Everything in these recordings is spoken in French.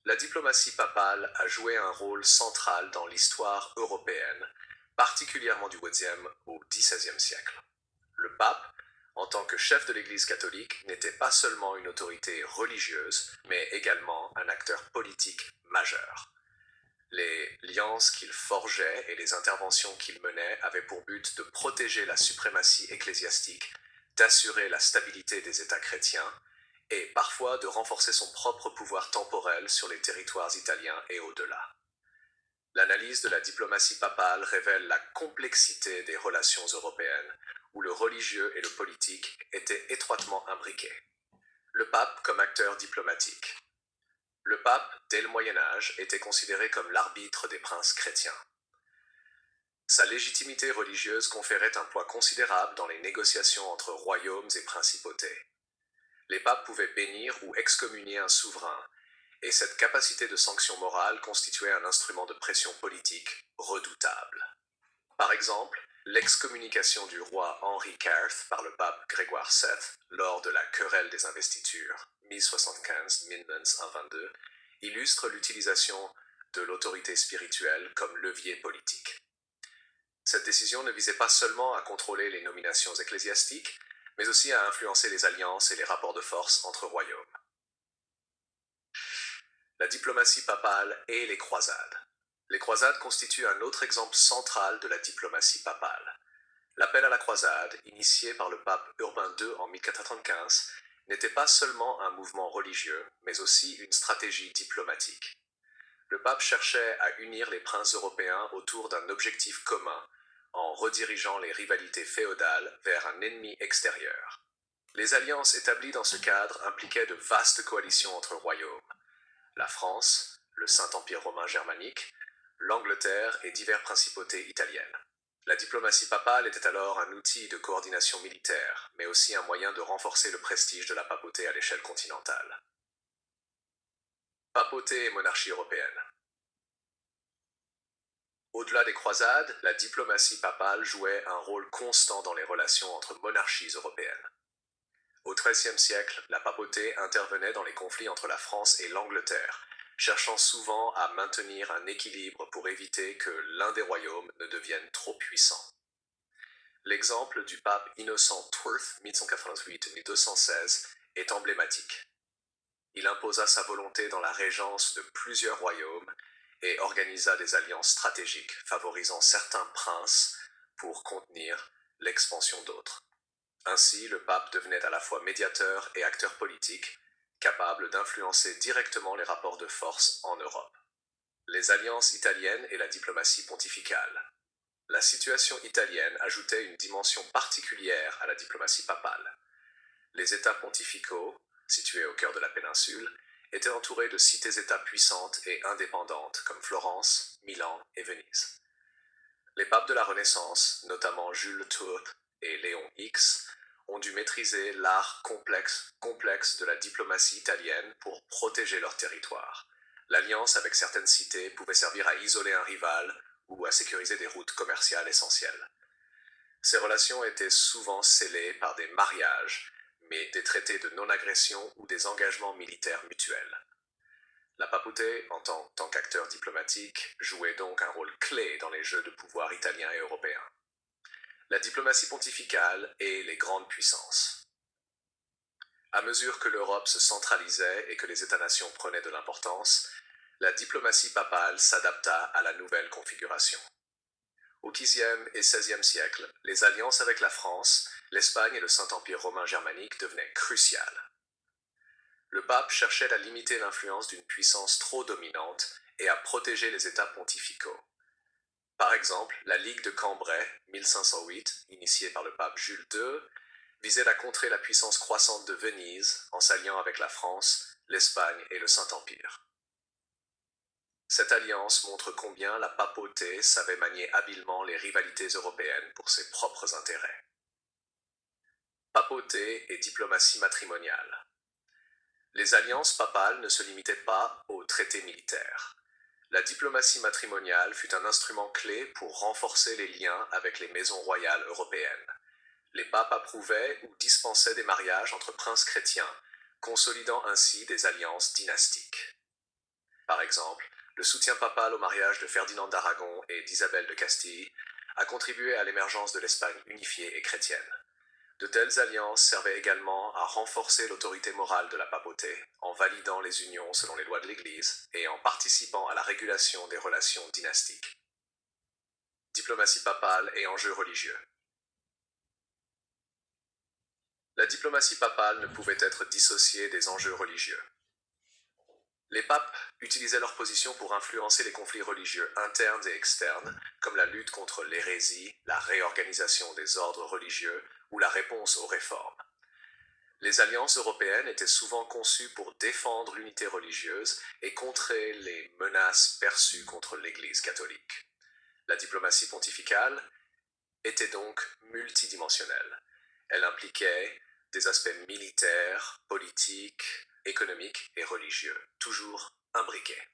La diplomatie papale a joué un rôle central dans l'histoire européenne, particulièrement du XIIe au XVIe siècle. Le pape, en tant que chef de l'Église catholique, n'était pas seulement une autorité religieuse, mais également un acteur politique majeur. Les liances qu'il forgeait et les interventions qu'il menait avaient pour but de protéger la suprématie ecclésiastique, d'assurer la stabilité des États chrétiens et parfois de renforcer son propre pouvoir temporel sur les territoires italiens et au-delà. L'analyse de la diplomatie papale révèle la complexité des relations européennes, où le religieux et le politique étaient étroitement imbriqués. Le pape comme acteur diplomatique. Le pape, dès le Moyen Âge, était considéré comme l'arbitre des princes chrétiens. Sa légitimité religieuse conférait un poids considérable dans les négociations entre royaumes et principautés. Les papes pouvaient bénir ou excommunier un souverain, et cette capacité de sanction morale constituait un instrument de pression politique redoutable. Par exemple, l'excommunication du roi Henri IV par le pape Grégoire VII lors de la querelle des investitures, 1075-1122, illustre l'utilisation de l'autorité spirituelle comme levier politique. Cette décision ne visait pas seulement à contrôler les nominations ecclésiastiques, mais aussi à influencer les alliances et les rapports de force entre royaumes. La diplomatie papale et les croisades. Les croisades constituent un autre exemple central de la diplomatie papale. L'appel à la croisade, initié par le pape Urbain II en 1495, n'était pas seulement un mouvement religieux, mais aussi une stratégie diplomatique. Le pape cherchait à unir les princes européens autour d'un objectif commun, en redirigeant les rivalités féodales vers un ennemi extérieur. Les alliances établies dans ce cadre impliquaient de vastes coalitions entre royaumes. La France, le Saint-Empire romain germanique, l'Angleterre et diverses principautés italiennes. La diplomatie papale était alors un outil de coordination militaire, mais aussi un moyen de renforcer le prestige de la papauté à l'échelle continentale. Papauté et monarchie européenne. Au-delà des croisades, la diplomatie papale jouait un rôle constant dans les relations entre monarchies européennes. Au XIIIe siècle, la papauté intervenait dans les conflits entre la France et l'Angleterre, cherchant souvent à maintenir un équilibre pour éviter que l'un des royaumes ne devienne trop puissant. L'exemple du pape Innocent IV, 1188-1216, est emblématique. Il imposa sa volonté dans la régence de plusieurs royaumes et organisa des alliances stratégiques favorisant certains princes pour contenir l'expansion d'autres. Ainsi, le pape devenait à la fois médiateur et acteur politique, capable d'influencer directement les rapports de force en Europe. Les alliances italiennes et la diplomatie pontificale. La situation italienne ajoutait une dimension particulière à la diplomatie papale. Les États pontificaux, situés au cœur de la péninsule, étaient entourés de cités-États puissantes et indépendantes comme Florence, Milan et Venise. Les papes de la Renaissance, notamment Jules Tourte et Léon X, ont dû maîtriser l'art complexe de la diplomatie italienne pour protéger leur territoire. L'alliance avec certaines cités pouvait servir à isoler un rival ou à sécuriser des routes commerciales essentielles. Ces relations étaient souvent scellées par des mariages, mais des traités de non-agression ou des engagements militaires mutuels. La papauté, en tant qu'acteur diplomatique, jouait donc un rôle clé dans les jeux de pouvoir italiens et européens. La diplomatie pontificale et les grandes puissances. À mesure que l'Europe se centralisait et que les États-nations prenaient de l'importance, la diplomatie papale s'adapta à la nouvelle configuration. Au XVe et XVIe siècle, les alliances avec la France, l'Espagne et le Saint-Empire romain germanique devenaient cruciales. Le pape cherchait à limiter l'influence d'une puissance trop dominante et à protéger les États pontificaux. Par exemple, la Ligue de Cambrai, 1508, initiée par le pape Jules II, visait à contrer la puissance croissante de Venise en s'alliant avec la France, l'Espagne et le Saint-Empire. Cette alliance montre combien la papauté savait manier habilement les rivalités européennes pour ses propres intérêts. Papauté et diplomatie matrimoniale. Les alliances papales ne se limitaient pas aux traités militaires. La diplomatie matrimoniale fut un instrument clé pour renforcer les liens avec les maisons royales européennes. Les papes approuvaient ou dispensaient des mariages entre princes chrétiens, consolidant ainsi des alliances dynastiques. Par exemple, le soutien papal au mariage de Ferdinand d'Aragon et d'Isabelle de Castille a contribué à l'émergence de l'Espagne unifiée et chrétienne. De telles alliances servaient également à renforcer l'autorité morale de la papauté, en validant les unions selon les lois de l'Église et en participant à la régulation des relations dynastiques. Diplomatie papale et enjeux religieux. La diplomatie papale ne pouvait être dissociée des enjeux religieux. Les papes utilisaient leur position pour influencer les conflits religieux internes et externes, comme la lutte contre l'hérésie, la réorganisation des ordres religieux ou la réponse aux réformes. Les alliances européennes étaient souvent conçues pour défendre l'unité religieuse et contrer les menaces perçues contre l'Église catholique. La diplomatie pontificale était donc multidimensionnelle. Elle impliquait des aspects militaires, politiques, économiques et religieux, toujours imbriqués.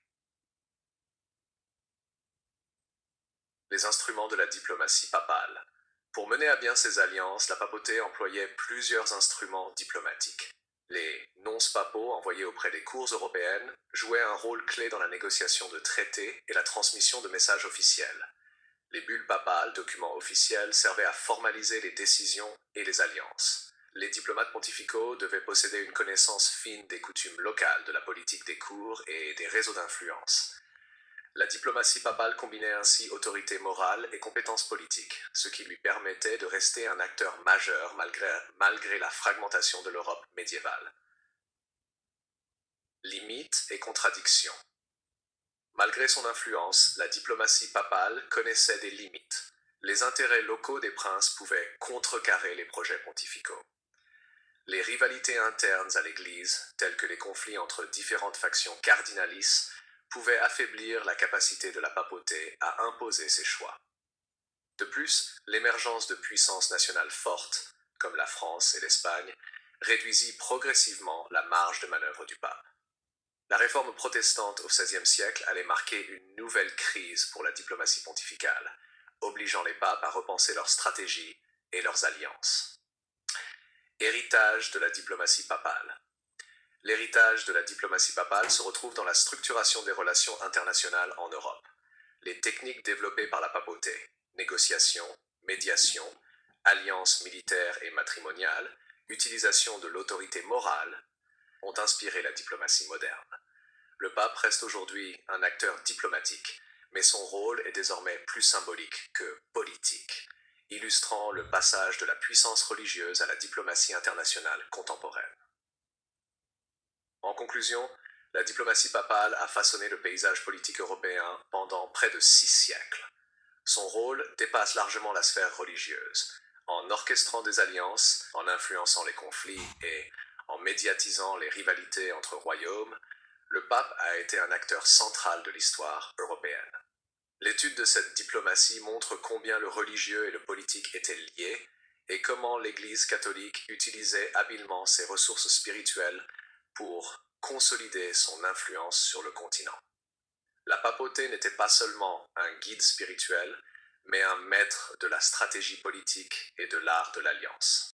Les instruments de la diplomatie papale. Pour mener à bien ces alliances, la papauté employait plusieurs instruments diplomatiques. Les nonces papaux envoyés auprès des cours européennes jouaient un rôle clé dans la négociation de traités et la transmission de messages officiels. Les bulles papales, documents officiels, servaient à formaliser les décisions et les alliances. Les diplomates pontificaux devaient posséder une connaissance fine des coutumes locales, de la politique des cours et des réseaux d'influence. La diplomatie papale combinait ainsi autorité morale et compétences politiques, ce qui lui permettait de rester un acteur majeur malgré la fragmentation de l'Europe médiévale. Limites et contradictions. Malgré son influence, la diplomatie papale connaissait des limites. Les intérêts locaux des princes pouvaient contrecarrer les projets pontificaux. Les rivalités internes à l'Église, telles que les conflits entre différentes factions cardinalistes, pouvaient affaiblir la capacité de la papauté à imposer ses choix. De plus, l'émergence de puissances nationales fortes, comme la France et l'Espagne, réduisit progressivement la marge de manœuvre du pape. La réforme protestante au XVIe siècle allait marquer une nouvelle crise pour la diplomatie pontificale, obligeant les papes à repenser leurs stratégies et leurs alliances. Héritage de la diplomatie papale. L'héritage de la diplomatie papale se retrouve dans la structuration des relations internationales en Europe. Les techniques développées par la papauté, négociation, médiation, alliances militaires et matrimoniales, utilisation de l'autorité morale, ont inspiré la diplomatie moderne. Le pape reste aujourd'hui un acteur diplomatique, mais son rôle est désormais plus symbolique que politique, illustrant le passage de la puissance religieuse à la diplomatie internationale contemporaine. En conclusion, la diplomatie papale a façonné le paysage politique européen pendant près de 6 siècles. Son rôle dépasse largement la sphère religieuse. En orchestrant des alliances, en influençant les conflits et en médiatisant les rivalités entre royaumes, le pape a été un acteur central de l'histoire européenne. L'étude de cette diplomatie montre combien le religieux et le politique étaient liés et comment l'Église catholique utilisait habilement ses ressources spirituelles pour consolider son influence sur le continent. La papauté n'était pas seulement un guide spirituel, mais un maître de la stratégie politique et de l'art de l'alliance.